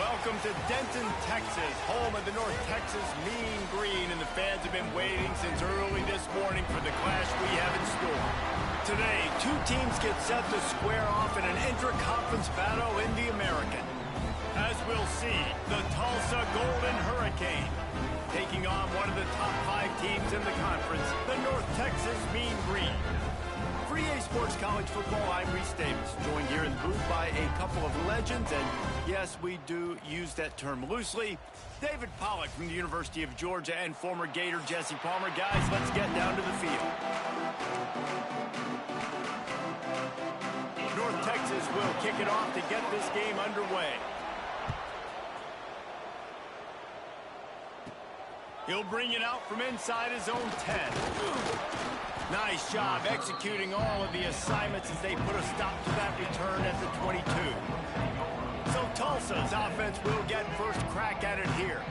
Welcome to Denton, Texas, home of the North Texas Mean Green, and the fans have been waiting since early this morning for the clash we have in store. Today, two teams get set to square off in an intra-conference battle in the American. As we'll see, the Tulsa Golden Hurricane taking on one of the top 5 teams in the conference, the North Texas Mean Green. For EA Sports College Football, I'm Reese Davis, joined here in the booth by a couple of legends, and yes, we do use that term loosely. David Pollack from the University of Georgia and former Gator Jesse Palmer. Guys, let's get down to the field. North Texas will kick it off to get this game underway. He'll bring it out from inside his own 10. Nice job executing all of the assignments as they put a stop to that return at the 22. So Tulsa's offense will get first crack at it here.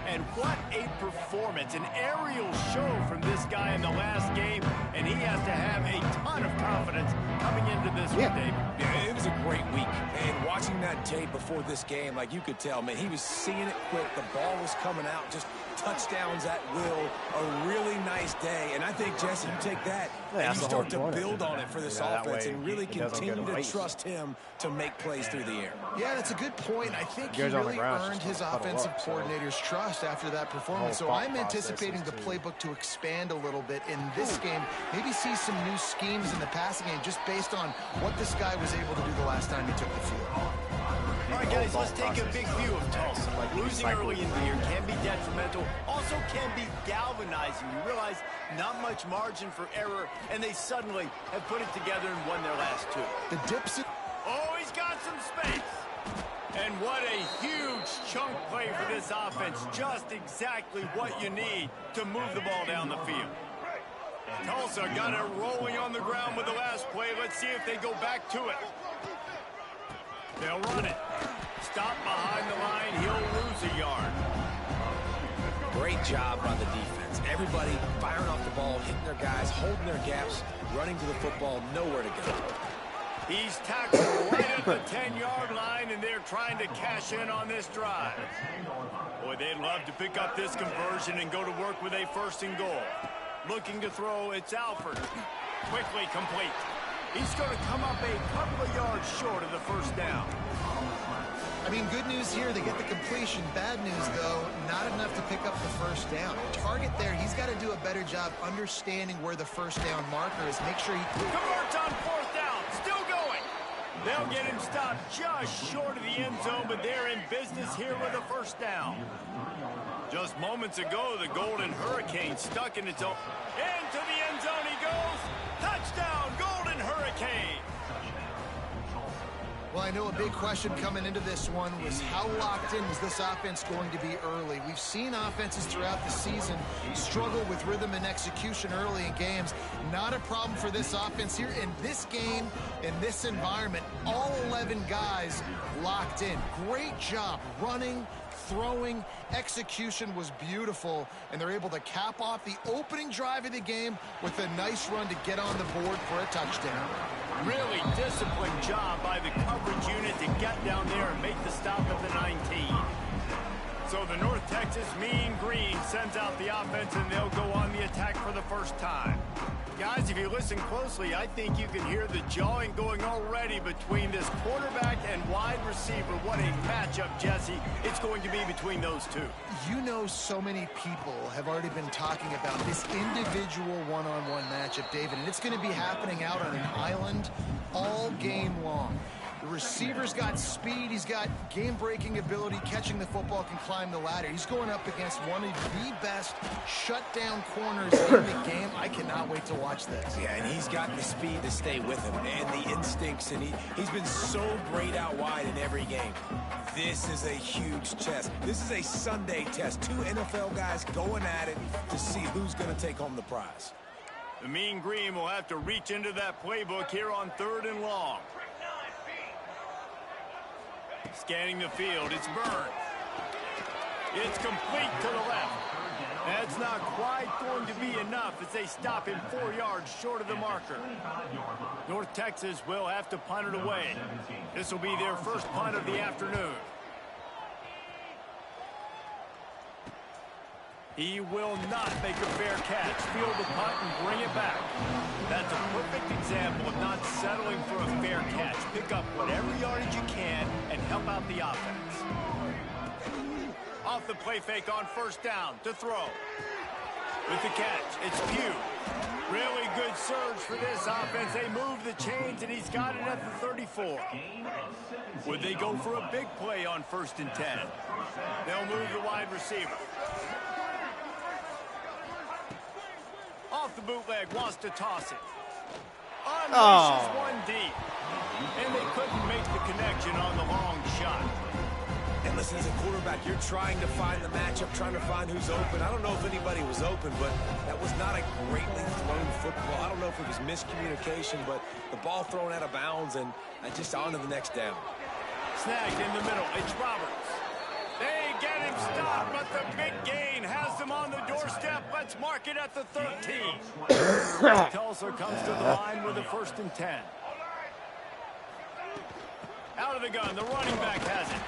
And what a performance, an aerial show from this guy in the last game, and he has to have a ton of confidence coming into this one, David. Yeah, it was a great week, and watching that tape before this game, like you could tell, man, he was seeing it quick. The ball was coming out, just touchdowns at will. A really nice day, and I think, Jesse, you take that and you start to build on it for this offense and really continue to trust him to make plays through the air. Yeah, that's a good point. I think he really earned his offensive coordinator's trust after that performance. So I'm anticipating the playbook to expand a little bit in this game. Maybe see some new schemes in the passing game just based on what this guy was able to do the last time he took the field. All right, guys, let's take a big view of Tulsa. Losing early in the year can be detrimental, also can be galvanizing. You realize not much margin for error, and they suddenly have put it together and won their last 2. The dips. Oh, he's got some space. And what a huge chunk play for this offense. Just exactly what you need to move the ball down the field. Tulsa got it rolling on the ground with the last play. Let's see if they go back to it. They'll run it. Stop behind the line. He'll lose a yard. Great job by the defense. Everybody firing off the ball, hitting their guys, holding their gaps, running to the football, nowhere to go. He's tackled right at the 10-yard line, and they're trying to cash in on this drive. Boy, they'd love to pick up this conversion and go to work with a 1st and goal. Looking to throw, it's Alford. Quickly complete. He's going to come up a couple of yards short of the 1st down. I mean, good news here, they get the completion. Bad news, though, not enough to pick up the 1st down. Target there, he's got to do a better job understanding where the 1st down marker is. Make sure he converts on 4th down. Still going. They'll get him stopped just short of the end zone, but they're in business here with a 1st down. Just moments ago, the Golden Hurricane stuck in its own. Into the end zone he goes. Touchdown, Golden Hurricane. Well, I know a big question coming into this one was how locked in was this offense going to be early? We've seen offenses throughout the season struggle with rhythm and execution early in games. Not a problem for this offense here. In this game, in this environment, all 11 guys locked in. Great job running, throwing, execution was beautiful, and they're able to cap off the opening drive of the game with a nice run to get on the board for a touchdown. Really disciplined job by the coverage unit to get down there and make the stop at the 19. So the North Texas Mean Green sends out the offense, and they'll go on the attack for the 1st time. Guys, if you listen closely, I think you can hear the jawing going already between this quarterback and wide receiver. What a matchup, Jesse, it's going to be between those two. You know, so many people have already been talking about this individual one-on-one matchup, David, and it's going to be happening out on an island all game long. The receiver's got speed, he's got game-breaking ability, catching the football, can climb the ladder. He's going up against one of the best shutdown corners in the game. I cannot wait to watch this. Yeah, and he's got the speed to stay with him and the instincts, and he's been so great out wide in every game. This is a huge test. This is a Sunday test. 2 NFL guys going at it to see who's going to take home the prize. The Mean Green will have to reach into that playbook here on 3rd and long. Scanning the field, it's Burns. It's complete to the left. That's not quite going to be enough as they stop him 4 yards short of the marker. North Texas will have to punt it away. This will be their first punt of the afternoon. He will not make a fair catch. Field the punt and bring it back. That's a perfect example of not settling for a fair catch. Pick up whatever yardage you can and help out the offense. Off the play fake on first down to throw. With the catch, it's Pugh. Really good surge for this offense. They move the chains, and he's got it at the 34. Would they go for a big play on 1st and 10? They'll move the wide receiver. Off the bootleg, wants to toss it. Unleashes one deep. And they couldn't make the connection on the long shot. And listen, as a quarterback, you're trying to find the matchup, trying to find who's open. I don't know if anybody was open, but that was not a greatly thrown football. I don't know if it was miscommunication, but the ball thrown out of bounds and just on to the next down. Snagged in the middle. It's Roberts. They get him stopped, but the big gain has them on the doorstep. Let's mark it at the 13. Tulsa comes to the line with a 1st and 10. Out of the gun, the running back has it.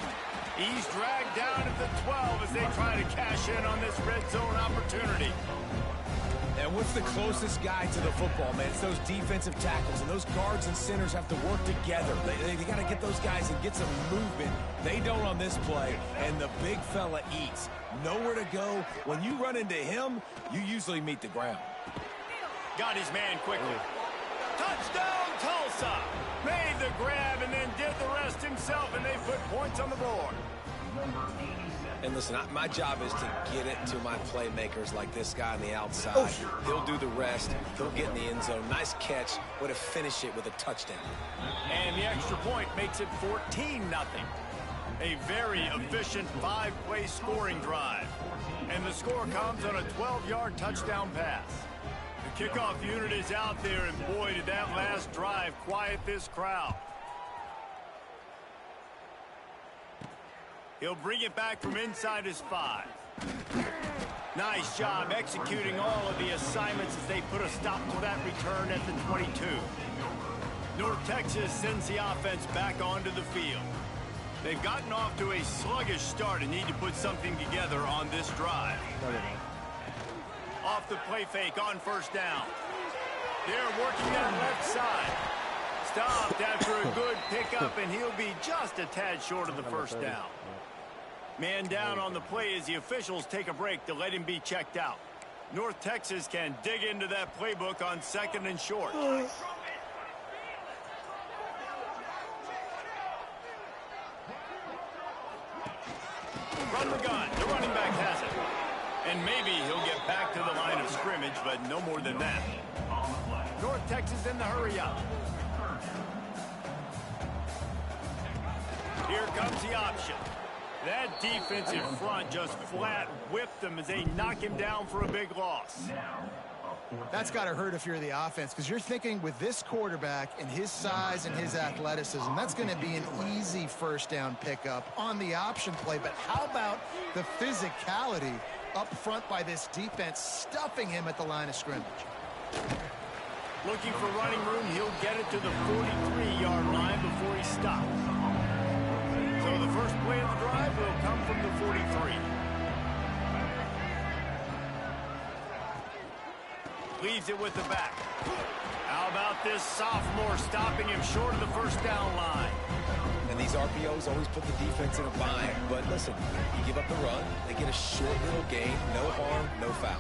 He's dragged down at the 12 as they try to cash in on this red zone opportunity. And what's the closest guy to the football, man? It's those defensive tackles, and those guards and centers have to work together. They got to get those guys and get some movement. They don't on this play, and the big fella eats. Nowhere to go. When you run into him, you usually meet the ground. Got his man quickly. Touchdown, Tulsa! Made the grab and then did the rest himself, and they put points on the board. And listen, my job is to get it to my playmakers like this guy on the outside. He'll do the rest. He'll get in the end zone. Nice catch. Way to finish it with a touchdown. And the extra point makes it 14-0. A very efficient 5-play scoring drive. And the score comes on a 12-yard touchdown pass. The kickoff unit is out there, and boy, did that last drive quiet this crowd. He'll bring it back from inside his 5. Nice job executing all of the assignments as they put a stop to that return at the 22. North Texas sends the offense back onto the field. They've gotten off to a sluggish start and need to put something together on this drive. Off the play fake on first down. They're working that left side. Stopped after a good pickup, and he'll be just a tad short of the first down. Man down on the play as the officials take a break to let him be checked out. North Texas can dig into that playbook on 2nd and short. From the gun, the running back has it. And maybe he'll get back to the line of scrimmage, but no more than that. North Texas in the hurry up. Here comes the option. That defensive front just flat whipped them as they knock him down for a big loss. That's got to hurt if you're the offense, because you're thinking with this quarterback and his size and his athleticism, that's going to be an easy first down pickup on the option play. But how about the physicality up front by this defense, stuffing him at the line of scrimmage? Looking for running room, he'll get it to the 43-yard line before he stops. So the first play of the drive will come from the 43. Leaves it with the back. How about this sophomore stopping him short of the first down line? And these RPOs always put the defense in a bind. But listen, you give up the run, they get a short little gain, no harm, no foul.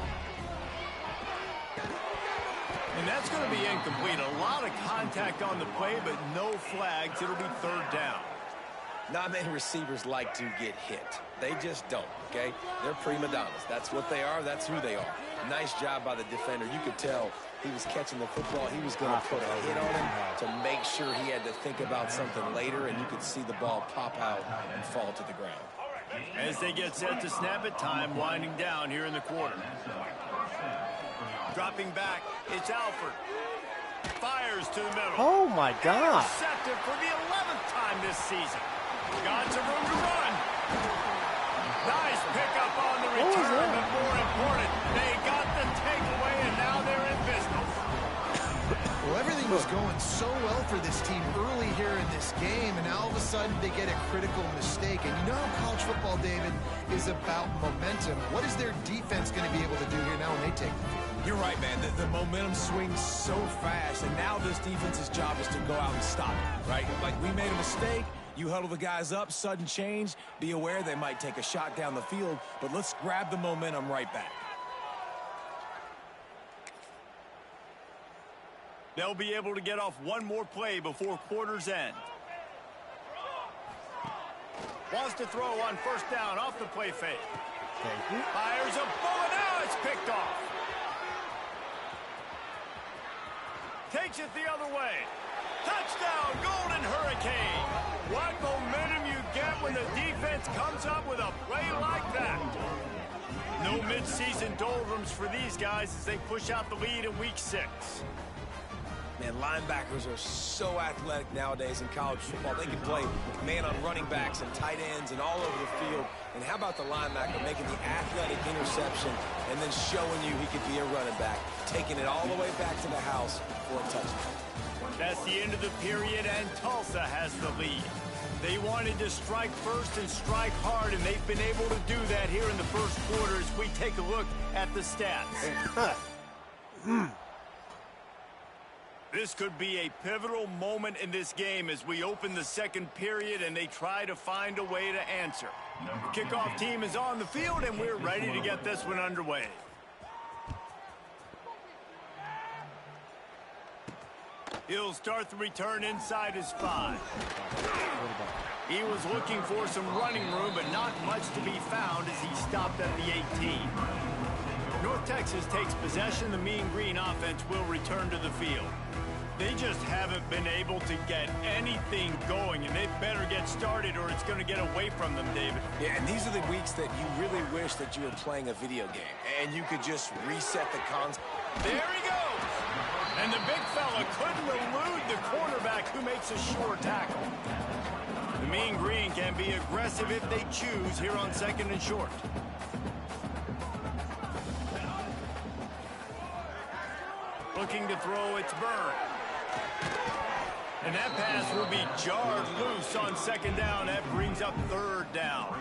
And that's going to be incomplete. A lot of contact on the play, but no flags. It'll be 3rd down. Not many receivers like to get hit. They just don't, okay? They're prima donnas. That's what they are. That's who they are. Nice job by the defender. You could tell he was catching the football. He was going to put a hit on him to make sure he had to think about something later, and you could see the ball pop out and fall to the ground. As they get set to snap it, time winding down here in the quarter. Dropping back, it's Alford. Fires to the middle. Oh, my God. Intercepted for the 11th time this season. Got some room to run. Nice pickup on the return, but more important, they got the takeaway, and now they're in business. Well, Everything was going so well for this team early here in this game, and now all of a sudden they get a critical mistake. And you know how college football, David, is about momentum. What is their defense going to be able to do here now when they take the field? You're right, man. The momentum swings so fast, and now this defense's job is to go out and stop it, right? Like, we made a mistake. You huddle the guys up, sudden change. Be aware they might take a shot down the field, but let's grab the momentum right back. They'll be able to get off one more play before quarter's end. Wants to throw on first down off the play fake. Fires a bullet. Now it's picked off. Takes it the other way. Touchdown, Golden Hurricane. What momentum you get when the defense comes up with a play like that. No midseason doldrums for these guys as they push out the lead in week 6. Man, linebackers are so athletic nowadays in college football. They can play man on running backs and tight ends and all over the field. And how about the linebacker making the athletic interception and then showing you he could be a running back, taking it all the way back to the house for a touchdown. That's the end of the period, and Tulsa has the lead. They wanted to strike first and strike hard, and they've been able to do that here in the first quarter as we take a look at the stats. This could be a pivotal moment in this game as we open the second period and they try to find a way to answer. The kickoff team is on the field, and we're ready to get this one underway. He'll start the return inside his 5. He was looking for some running room, but not much to be found as he stopped at the 18. North Texas takes possession. The Mean Green offense will return to the field. They just haven't been able to get anything going, and they better get started or it's going to get away from them, David. Yeah, and these are the weeks that you really wish that you were playing a video game and you could just reset the console. There he goes! And the big fella couldn't elude the cornerback who makes a sure tackle. The Mean Green can be aggressive if they choose here on 2nd and short. Looking to throw, it's Byrne. And that pass will be jarred loose on 2nd down. That brings up 3rd down.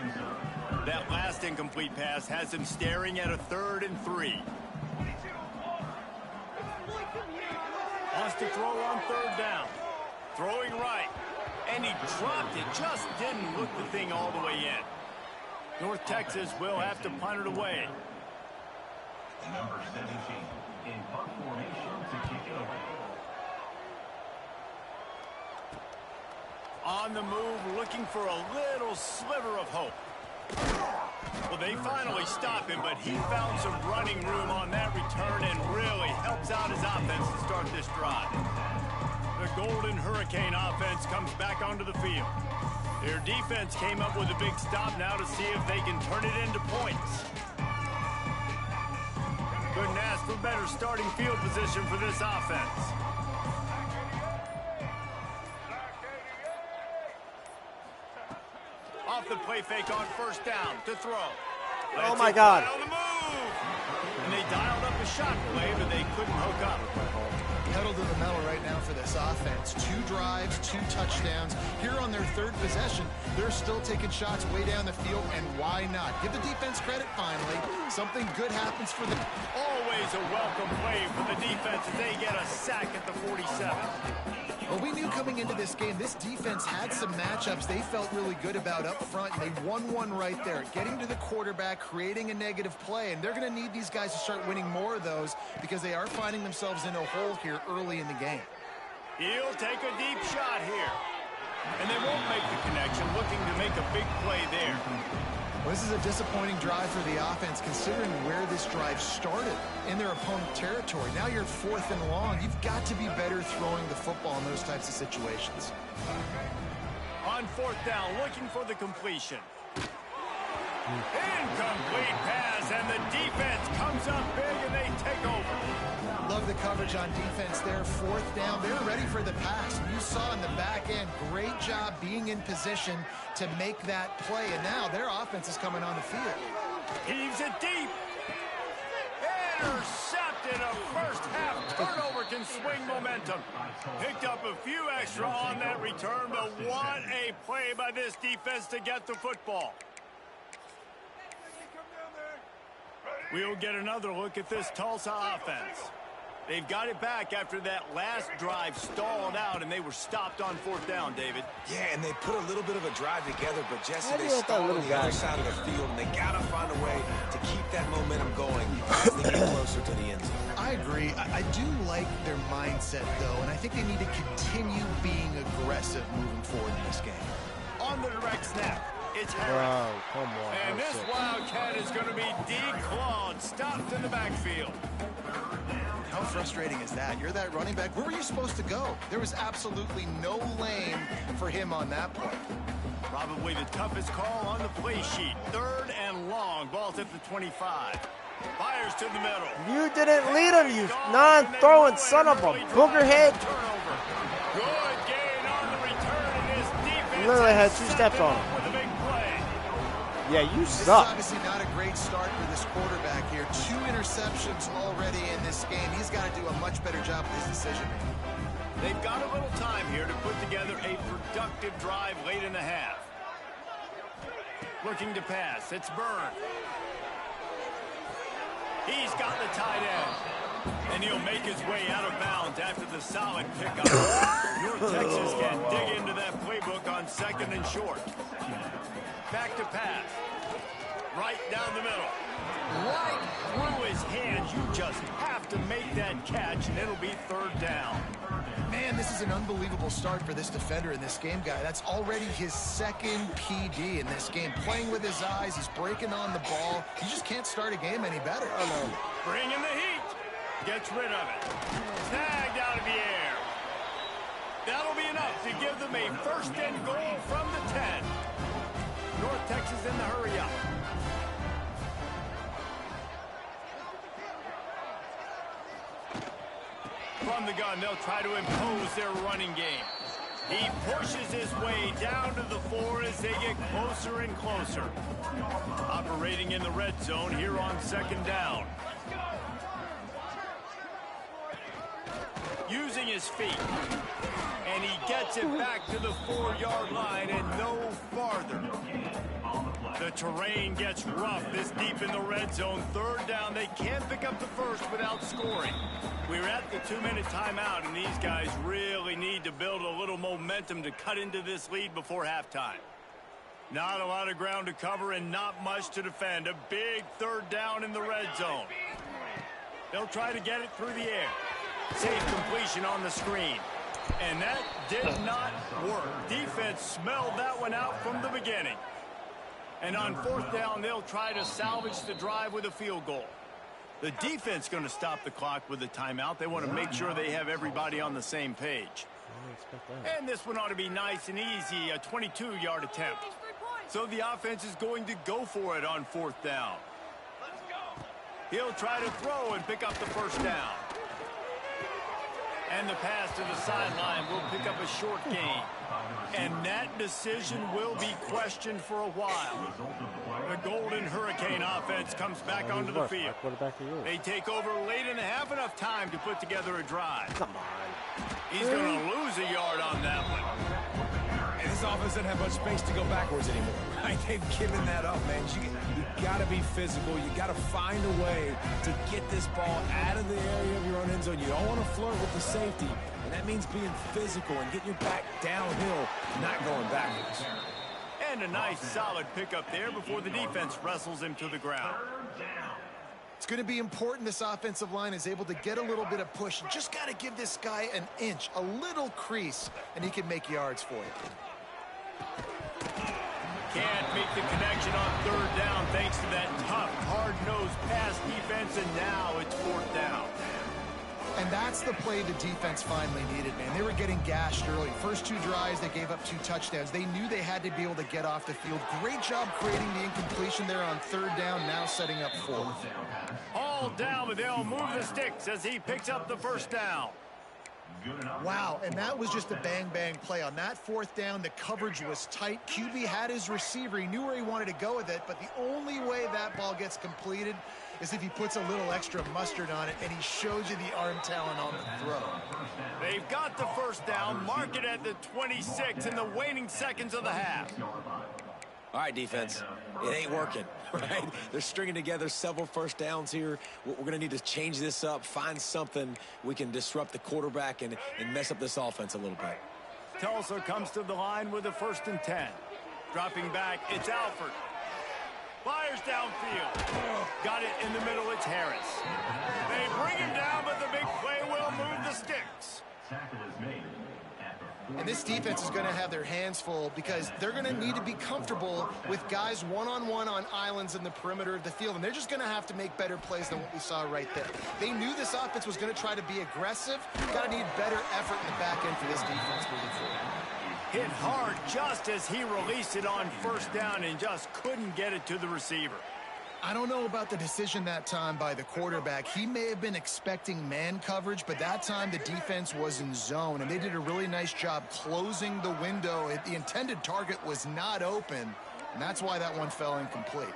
That last incomplete pass has him staring at a 3rd and 3. Wants to throw on 3rd down. Throwing right. And he dropped it. Just didn't look the thing all the way in. North Texas will have to punt it away. Number 17 in punt formation to kick it away. On the move, looking for a little sliver of hope. Well, they finally stop him, but he found some running room on that return and really helps out his offense to start this drive. The Golden Hurricane offense comes back onto the field. Their defense came up with a big stop now to see if they can turn it into points. Couldn't ask for better starting field position for this offense. Off the play fake on 1st down to throw. Oh my God. On the move. And they dialed up a shot play, but they couldn't hook up. Pedal to the metal right now for this offense. 2 drives, 2 touchdowns. Here on their 3rd possession, they're still taking shots way down the field, and why not? Give the defense credit finally. Something good happens for them. Always a welcome play for the defense as they get a sack at the 47. Well, we knew coming into this game, this defense had some matchups they felt really good about up front. They won one right there, getting to the quarterback, creating a negative play, and they're going to need these guys to start winning more of those because they are finding themselves in a hole here early in the game. He'll take a deep shot here, and they won't make the connection, looking to make a big play there. Well, this is a disappointing drive for the offense considering where this drive started in their opponent territory. Now you're 4th and long. You've got to be better throwing the football in those types of situations. On 4th down, looking for the completion. Incomplete pass, and the defense comes up big, and they take over. Love the coverage on defense there. 4th down. They're ready for the pass. You saw in the back end, great job being in position to make that play. And now their offense is coming on the field. Heaves it deep. And Intercepted. A first-half turnover can swing momentum. Picked up a few extra on that return, but what a play by this defense to get the football. We'll get another look at this Tulsa offense. They've got it back after that last drive stalled out, and they were stopped on 4th down, David. Yeah, and they put a little bit of a drive together, but Jesse, they that stalled little on the guy? other side of the field, and they got to find a way to keep that momentum going as they get closer to the end zone. I agree. I do like their mindset, though, and I think they need to continue being aggressive moving forward in this game. On the direct snap, it's Harris. Bro, come on. And this Wildcat is going to be declawed, stopped in the backfield. How frustrating is that? You're that running back. Where were you supposed to go? There was absolutely no lane for him on that play. Probably the toughest call on the play sheet. 3rd and long. Ball's at the 25. Fires to the middle. You didn't lead him, you non-throwing son of a boogerhead. Turnover. Good gain on the return, and this defense Literally had 2 steps on him. with a big play. Yeah, you This is suck. obviously not a great start for this quarterback here. 2 interceptions already in this game. He's got to do a much better job with his decision-making. They've got a little time here to put together a productive drive late in the half. Looking to pass. It's Byrne. He's got the tight end. And he'll make his way out of bounds after the solid pickup. North Texas can dig into that playbook on 2nd and short. Back to pass. Right down the middle. Right through his hands. You just have to make that catch, and it'll be 3rd down. Man, this is an unbelievable start for this defender in this game, guy. That's already his 2nd PD in this game. Playing with his eyes, he's breaking on the ball. You just can't start a game any better. Oh, no. Bring in the heat. Gets rid of it. Snagged out of the air. That'll be enough to give them a 1st and goal from the 10. North Texas in the hurry up. From the gun, they'll try to impose their running game. He pushes his way down to the 4 as they get closer and closer. Operating in the red zone here on 2nd down. Using his feet. And he gets it back to the 4-yard line and no farther. The terrain gets rough this deep in the red zone. 3rd down. They can't pick up the 1st without scoring. We're at the 2-minute timeout, and these guys really need to build a little momentum to cut into this lead before halftime. Not a lot of ground to cover and not much to defend. A big 3rd down in the red zone. They'll try to get it through the air. Safe completion on the screen. And that did not work. Defense smelled that one out from the beginning. And on 4th down, they'll try to salvage the drive with a field goal. The defense going to stop the clock with a timeout. They want to make sure they have everybody on the same page. And this one ought to be nice and easy, a 22-yard attempt. So the offense is going to go for it on 4th down. He'll try to throw and pick up the 1st down. And the pass to the sideline will pick up a short gain. And that decision will be questioned for a while. The Golden Hurricane offense comes back onto the field. They take over late in the half, enough time to put together a drive. Come on. He's going to lose a yard on that one. And this offense doesn't have much space to go backwards anymore. Right? They've given that up, man. You got to be physical. You got to find a way to get this ball out of the area of your own end zone. You don't want to flirt with the safety, and that means being physical and getting your back downhill, not going backwards. And a nice solid pickup there before the defense wrestles him to the ground. It's going to be important this offensive line is able to get a little bit of push. You just got to give this guy an inch, a little crease, and he can make yards for you. Can't make the connection on 3rd down thanks to that tough, hard-nosed pass defense, and now it's 4th down. And that's the play the defense finally needed, man. They were getting gashed early. First 2 drives, they gave up 2 touchdowns. They knew they had to be able to get off the field. Great job creating the incompletion there on 3rd down, now setting up 4th. All down, but they'll move the sticks as he picks up the 1st down. Wow, and that was just a bang-bang play. On that fourth down, the coverage was tight. QB had his receiver. He knew where he wanted to go with it, but the only way that ball gets completed is if he puts a little extra mustard on it, and he shows you the arm talent on the throw. They've got the first down. Mark it at the 26 in the waning seconds of the half. All right, defense, it ain't working, right? They're stringing together several first downs here. We're going to need to change this up, find something we can disrupt the quarterback and mess up this offense a little bit. Tulsa comes to the line with a 1st and 10. Dropping back, it's Alford. Fires downfield. Got it in the middle, it's Harris. They bring him down, but the big play will move the sticks. And this defense is going to have their hands full because they're going to need to be comfortable with guys one-on-one on islands in the perimeter of the field, and they're just going to have to make better plays than what we saw right there. They knew this offense was going to try to be aggressive. Got to need better effort in the back end for this defense moving forward. Hit hard just as he released it on 1st down and just couldn't get it to the receiver. I don't know about the decision that time by the quarterback. He may have been expecting man coverage, but that time the defense was in zone, and they did a really nice job closing the window. The intended target was not open, and that's why that one fell incomplete.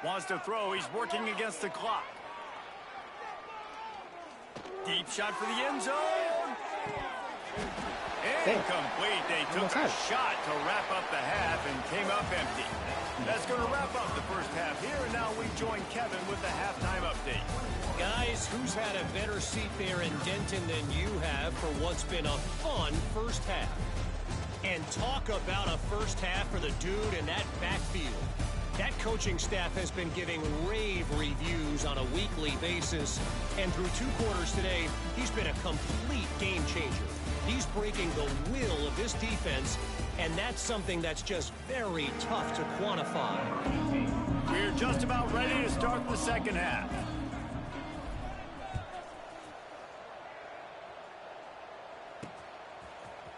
Wants to throw. He's working against the clock. Deep shot for the end zone. Incomplete. They took a shot to wrap up the half and came up empty. That's going to wrap up the first half here, and now we join Kevin with the halftime update. Guys, who's had a better seat there in Denton than you have for what's been a fun first half? And talk about a first half for the dude in that backfield. That coaching staff has been giving rave reviews on a weekly basis, and through 2 quarters today, he's been a complete game changer. He's breaking the will of this defense, and that's something that's just very tough to quantify. We're just about ready to start the second half.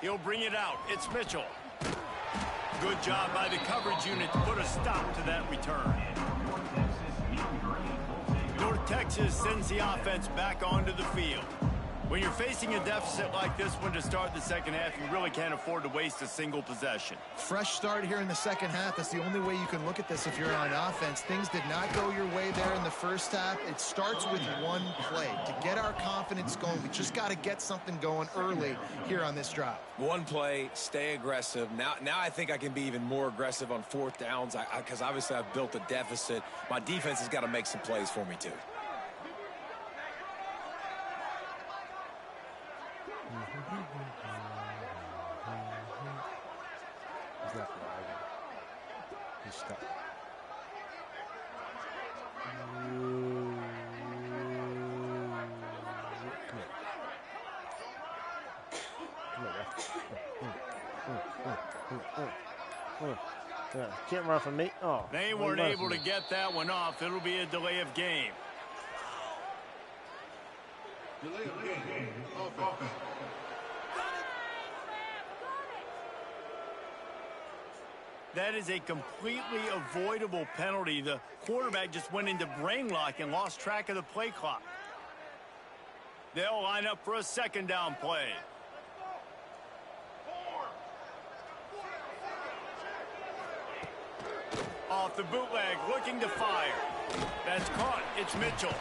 He'll bring it out. It's Mitchell. Good job by the coverage unit to put a stop to that return. North Texas sends the offense back onto the field. When you're facing a deficit like this one to start the second half, you really can't afford to waste a single possession. Fresh start here in the second half. That's the only way you can look at this if you're on offense. Things did not go your way there in the first half. It starts with one play. To get our confidence going, we just got to get something going early here on this drive. One play, stay aggressive. Now I think I can be even more aggressive on 4th downs because obviously I've built a deficit. My defense has got to make some plays for me too. He's stuck. Can't run from me. Oh, they weren't able to get that one off. It'll be a delay of game. Delay of game. Offense. That is a completely avoidable penalty. The quarterback just went into brain lock and lost track of the play clock. They'll line up for a 2nd down play. Off the bootleg, looking to fire. That's caught. It's Mitchell.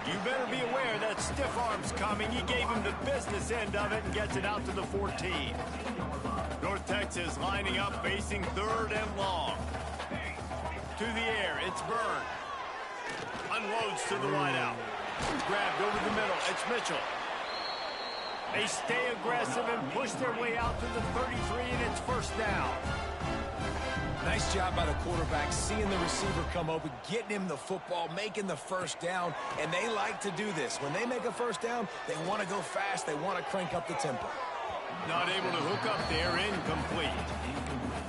You better be aware that stiff arm's coming. He gave him the business end of it and gets it out to the 14. North Texas lining up, facing 3rd and long. To the air, it's Byrne. Unloads to the wideout. Grabbed over the middle, it's Mitchell. They stay aggressive and push their way out to the 33, and it's 1st down. Nice job by the quarterback, seeing the receiver come open, getting him the football, making the 1st down, and they like to do this. When they make a 1st down, they want to go fast, they want to crank up the tempo. Not able to hook up there, incomplete.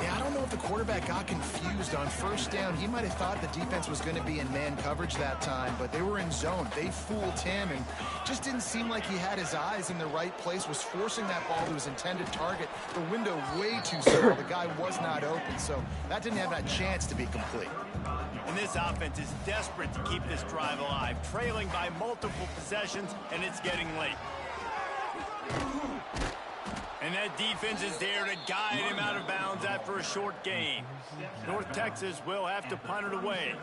Yeah, I don't know if the quarterback got confused on first down. He might have thought the defense was going to be in man coverage that time, but they were in zone. They fooled him and just didn't seem like he had his eyes in the right place, was forcing that ball to his intended target. The window way too small. The guy was not open, so that didn't have that chance to be complete. And this offense is desperate to keep this drive alive, trailing by multiple possessions, and it's getting late. And that defense is there to guide him out of bounds after a short gain. North Texas will have to punt it away.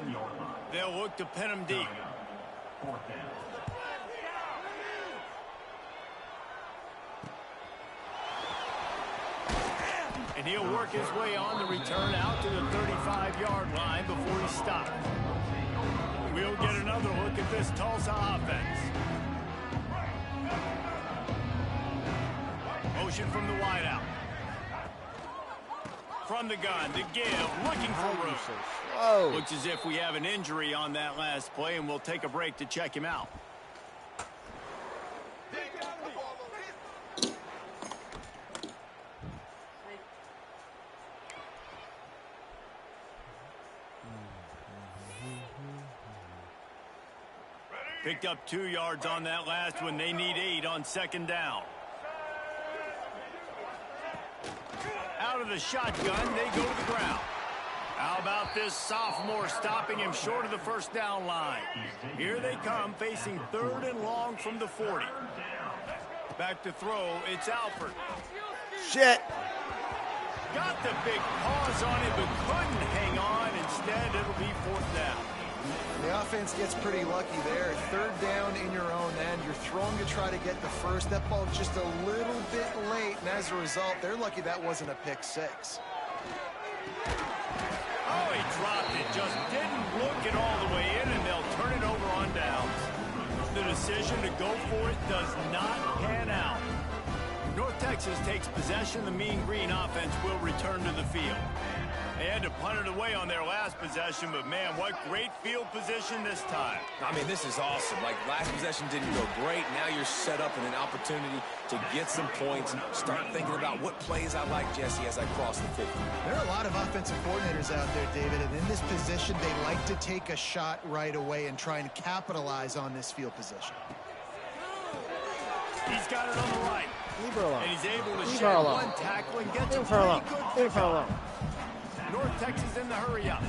They'll look to pin him deep. And he'll work his way on the return out to the 35-yard line before he stops. We'll get another look at this Tulsa offense. Motion from the wideout. From the gun to give, looking for room. Whoa. Looks as if we have an injury on that last play, and we'll take a break to check him out. Picked up 2 yards on that last one. They need 8 on second down. Out of the shotgun, they go to the ground. How about this sophomore stopping him short of the first down line? Here they come, facing 3rd and long from the 40. Back to throw, it's Alford. Shit. Got the big paws on it, but couldn't hang on. Instead, it'll be 4th down. The offense gets pretty lucky there. 3rd down in your own end. You're throwing to try to get the first. That ball just a little bit late, and as a result, they're lucky that wasn't a pick 6. Oh, he dropped it. Just didn't look it all the way in, and they'll turn it over on downs. The decision to go for it does not pan out. North Texas takes possession. The Mean Green offense will return to the field. They had to punt it away on their last possession, but man, what great field position this time. I mean, this is awesome. Like, last possession didn't go great. Now you're set up in an opportunity to get some points. Start thinking about what plays I like, Jesse, as I cross the 50. There are a lot of offensive coordinators out there, David, and in this position, they like to take a shot right away and try and capitalize on this field position. He's got it on the right. Leave her alone. And he's able to Leave shed her alone. one tackle and gets a Leave her alone. pretty good Leave her football. alone. North Texas in the hurry up.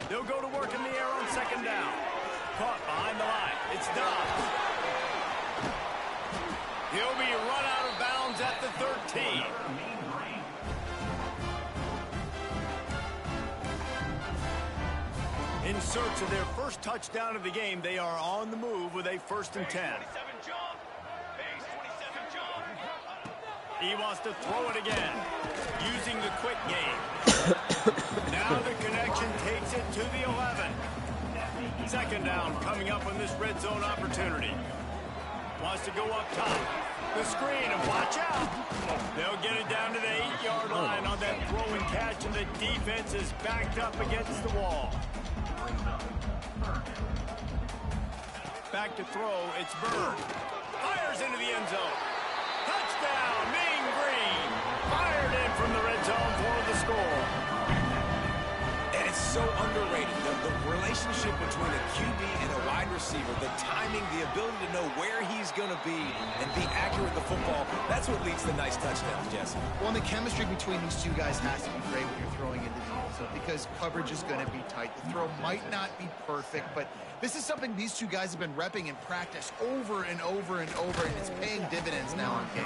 They'll go to work in the air on second down. Caught behind the line. It's Dobbs. He'll be run out of bounds at the 13. In search of their first touchdown of the game, they are on the move with a 1st and 10. He wants to throw it again, using the quick game. Now the connection takes it to the 11. 2nd down coming up on this red zone opportunity. Wants to go up top. The screen, and watch out. They'll get it down to the 8-yard line on that throw and catch, and the defense is backed up against the wall. Back to throw, it's Bird. Fires into the end zone. Touchdown, Mean Green. Fired in from the red zone for the score. And it's so underrated. The relationship between a QB and a wide receiver, the timing, the ability to know where he's going to be and be accurate with the football, that's what leads to nice touchdowns, Jesse. Well, and the chemistry between these two guys has to be great when you're throwing into the end zone because coverage is going to be tight. The throw might not be perfect, but this is something these two guys have been repping in practice over and over and over, and it's paying dividends now on game.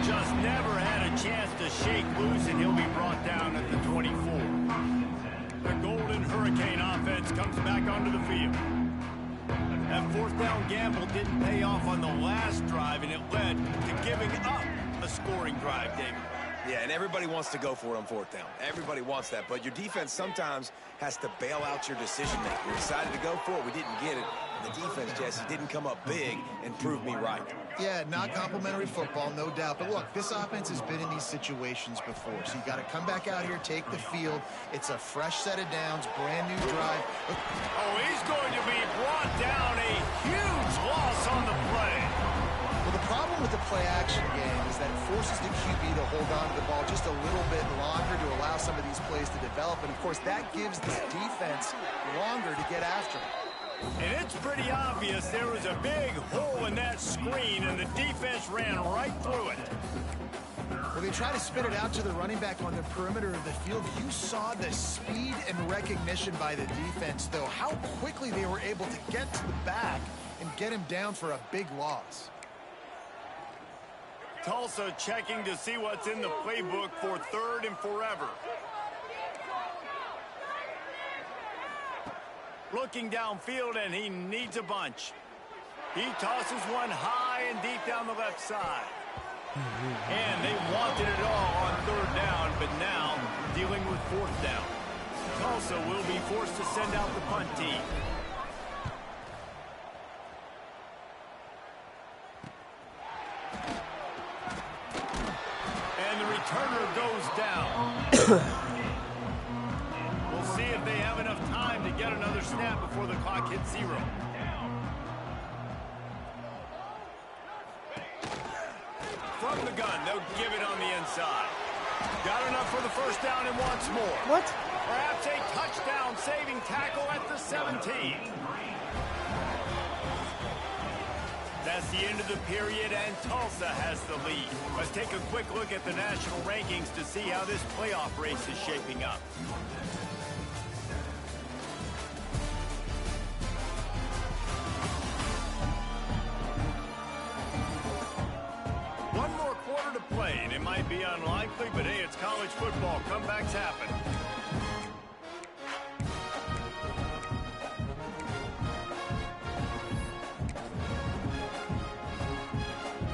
Just never had a chance to shake loose, and he'll be brought down at the 24. The Golden Hurricane offense comes back onto the field. That 4th down gamble didn't pay off on the last drive, and it led to giving up a scoring drive, David. Yeah, and everybody wants to go for it on fourth down. Everybody wants that, but your defense sometimes has to bail out your decision-making. We decided to go for it. We didn't get it. The defense, Jesse, didn't come up big and prove me right. Yeah, not complimentary football, no doubt. But look, this offense has been in these situations before, so you got to come back out here, take the field. It's a fresh set of downs, brand new drive. Oh, he's going to be brought down. A huge loss on the play. Well, the problem with the play-action game is that it forces the QB to hold on to the ball just a little bit longer to allow some of these plays to develop. And, of course, that gives the defense longer to get after it. And it's pretty obvious there was a big hole in that screen, and the defense ran right through it. Well, they try to spit it out to the running back on the perimeter of the field. You saw the speed and recognition by the defense, though. How quickly they were able to get to the back and get him down for a big loss. Tulsa checking to see what's in the playbook for third and forever. Looking downfield, and he needs a bunch. He tosses one high and deep down the left side. And they wanted it all on third down, but now dealing with fourth down. Tulsa will be forced to send out the punt team. And the returner goes down. We'll see if they have enough time to get another snap before the clock hits 0. From the gun, they'll give it on the inside. Got enough for the first down and wants more. What? Perhaps a touchdown-saving tackle at the 17. That's the end of the period, and Tulsa has the lead. Let's take a quick look at the national rankings to see how this playoff race is shaping up. One more quarter to play, and it might be unlikely, but hey, it's college football. Comebacks happen.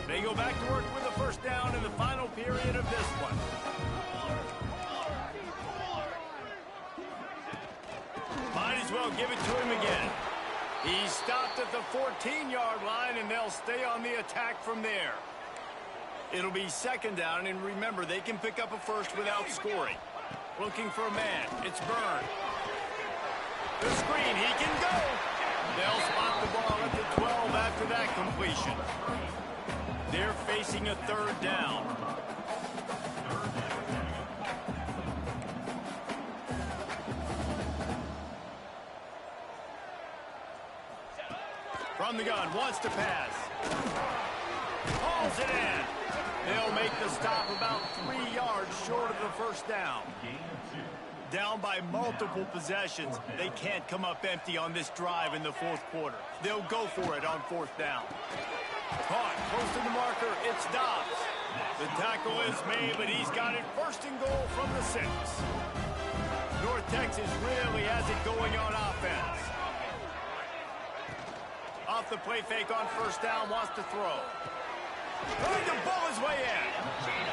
They go back to work with a first down in the final period of this one. Might as well give it to him again. He stopped at the 14-yard line, and they'll stay on the attack from there. It'll be second down, and remember, they can pick up a first without scoring. Looking for a man. It's Byrne. The screen. He can go. They'll spot the ball at the 12 after that completion. They're facing a third down. From the gun. Wants to pass. Hauls it in. They'll make the stop about 3 yards short of the first down. Down by multiple possessions. They can't come up empty on this drive in the fourth quarter. They'll go for it on fourth down. Caught close to the marker. It's Dobbs. The tackle is made, but he's got it first and goal from the 6. North Texas really has it going on offense. Off the play fake on first down, wants to throw. Trying to ball his way in.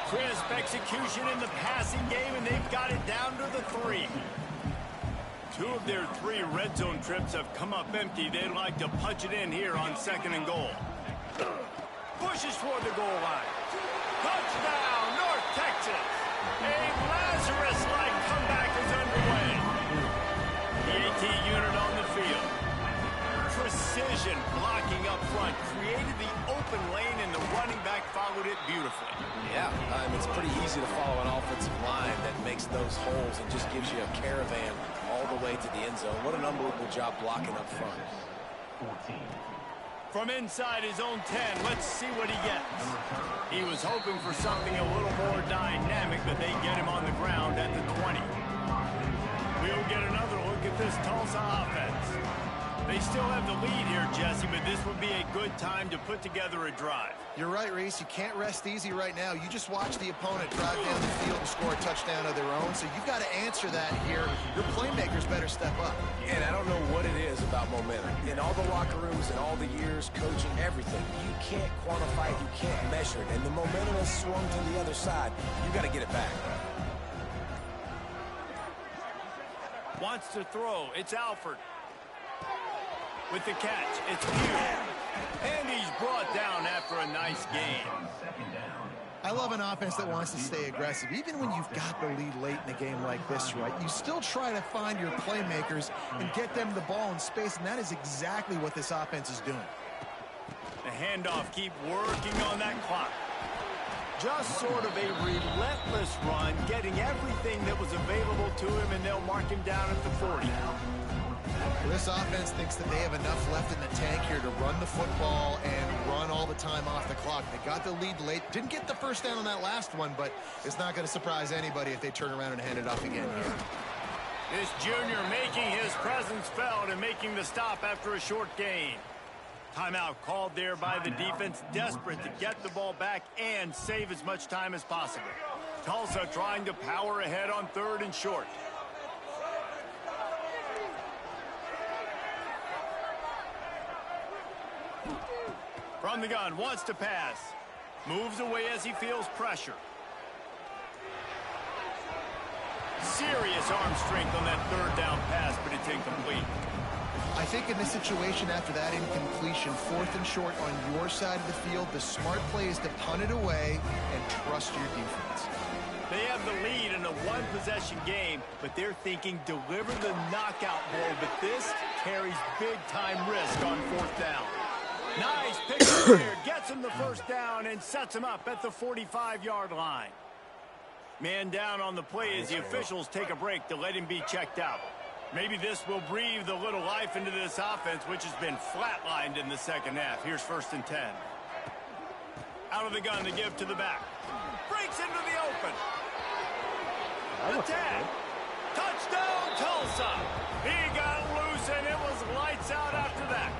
Crisp execution in the passing game, and they've got it down to the 3. 2 of their 3 red zone trips have come up empty. They'd like to punch it in here on second and goal. Pushes toward the goal line. Touchdown, North Texas. A Lazarus-like comeback is underway. The AT unit on the field. Precision blocking up front created the open lane, and the running back followed it beautifully. Yeah, it's pretty easy to follow an offensive line that makes those holes and just gives you a caravan all the way to the end zone. What an unbelievable job blocking up front. 14. From inside his own 10, let's see what he gets. He was hoping for something a little more dynamic, but they get him on the ground at the 20. We'll get another look at this Tulsa offense. They still have the lead here, Jesse, but this would be a good time to put together a drive. You're right, Reese. You can't rest easy right now. You just watch the opponent drive down the field and score a touchdown of their own, so you've got to answer that here. Your playmakers better step up. And I don't know what it is about momentum. In all the locker rooms and all the years coaching, everything, you can't quantify it, you can't measure it. And the momentum has swung to the other side. You got to get it back. Wants to throw. It's Alford. With the catch, it's Pugh. And he's brought down after a nice game. I love an offense that wants to stay aggressive. Even when you've got the lead late in a game like this, right, you still try to find your playmakers and get them the ball in space, and that is exactly what this offense is doing. The handoff, keep working on that clock. Just sort of a relentless run, getting everything that was available to him, and they'll mark him down at the 40. Well, this offense thinks that they have enough left in the tank here to run the football and run all the time off the clock. They got the lead late. Didn't get the first down on that last one, but it's not going to surprise anybody if they turn around and hand it off again here. This junior making his presence felt and making the stop after a short gain. Timeout called there by the defense, desperate to get the ball back and save as much time as possible. Tulsa trying to power ahead on 3rd and short. From the gun, wants to pass. Moves away as he feels pressure. Serious arm strength on that 3rd down pass, but it's incomplete. I think in this situation, after that incompletion, 4th and short on your side of the field, the smart play is to punt it away and trust your defense. They have the lead in a one-possession game, but they're thinking deliver the knockout blow, but this carries big-time risk on 4th down. Nice picture here, gets him the first down and sets him up at the 45-yard line. Man down on the play as the officials take a break to let him be checked out. Maybe this will breathe a little life into this offense, which has been flatlined in the second half. Here's 1st and 10. Out of the gun to give to the back. Breaks into the open. The tag. Touchdown, Tulsa. He got loose, and it was lights out after that.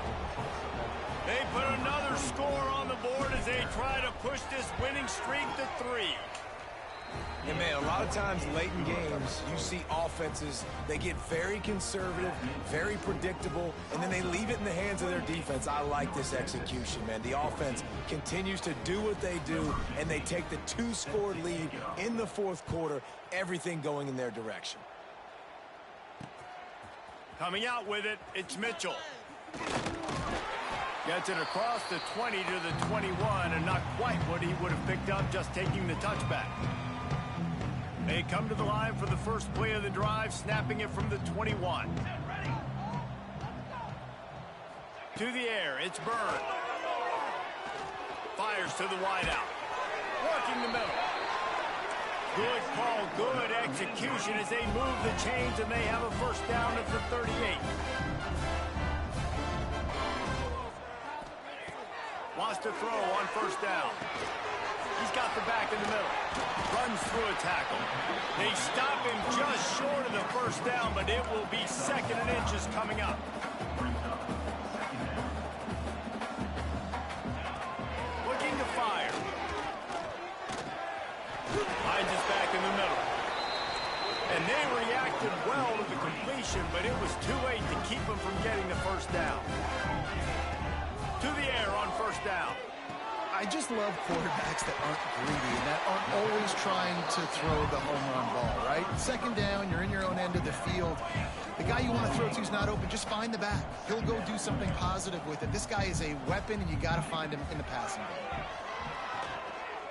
They put another score on the board as they try to push this winning streak to 3. And, man, a lot of times late in games, you see offenses, they get very conservative, very predictable, and then they leave it in the hands of their defense. I like this execution, man. The offense continues to do what they do, and they take the 2-score lead in the 4th quarter, everything going in their direction. Coming out with it, it's Mitchell. Gets it across the 20 to the 21, and not quite what he would have picked up just taking the touchback. They come to the line for the first play of the drive, snapping it from the 21. To the air, it's Byrne. Fires to the wideout. Working the middle. Good call, good execution as they move the chains, and they have a first down at the 38. Wants to throw on 1st down. He's got the back in the middle. Runs through a tackle. They stop him just short of the first down, but it will be 2nd and inches coming up. Looking to fire. Finds his back in the middle. And they reacted well to the completion, but it was too late to keep him from getting the first down. To the air on 1st down. I just love quarterbacks that aren't greedy and that aren't always trying to throw the home run ball, right? 2nd down, you're in your own end of the field. The guy you want to throw to is not open. Just find the back. He'll go do something positive with it. This guy is a weapon, and you got to find him in the passing game.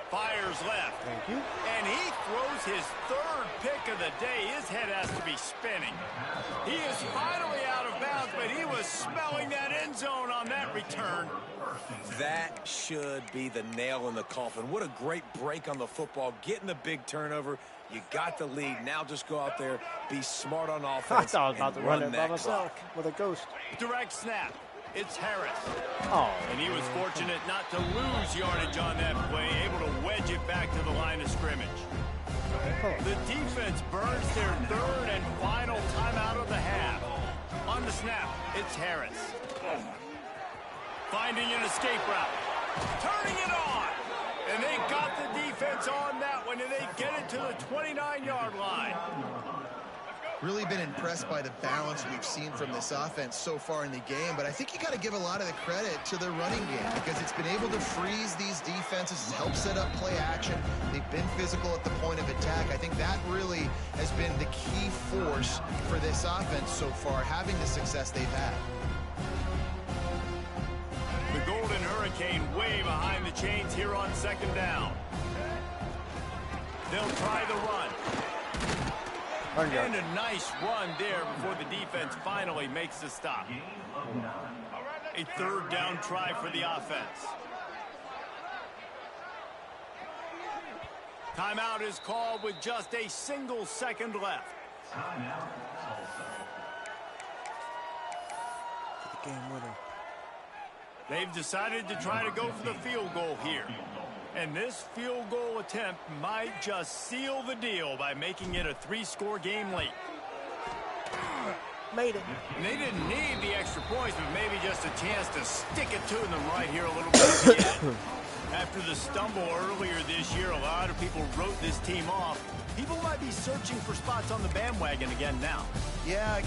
Fires left. Thank you. And he throws his 3rd pick of the day. His head has to be spinning. He is finally out of bounds, but he was smelling that end zone on that return. That should be the nail in the coffin. What a great break on the football. Getting the big turnover. You got the lead. Now just go out there, be smart on offense. I thought I was about to run it by that myself clock. with a ghost. Direct snap. It's Harris. Oh. And he was fortunate not to lose yardage on that play, able to wedge it back to the line of scrimmage. The defense burns their 3rd and final timeout of the half. On the snap. It's Harris. Finding an escape route. Turning it on. And they got the defense on that one, and they get it to the 29-yard line. Really been impressed by the balance we've seen from this offense so far in the game, but I think you got to give a lot of the credit to the running game because it's been able to freeze these defenses, help set up play action. They've been physical at the point of attack. I think that really has been the key force for this offense so far, having the success they've had. The Golden Hurricane way behind the chains here on second down. They'll try the run. And a nice run there before the defense finally makes the stop. A third down try for the offense. Timeout is called with just a single second left. Timeout, Tulsa. The game winner. They've decided to try to go for the field goal here. And this field goal attempt might just seal the deal by making it a 3-score game late. Made it. And they didn't need the extra points, but maybe just a chance to stick it to them right here a little bit at the end. After the stumble earlier this year, a lot of people wrote this team off. People might be searching for spots on the bandwagon again now. Yeah,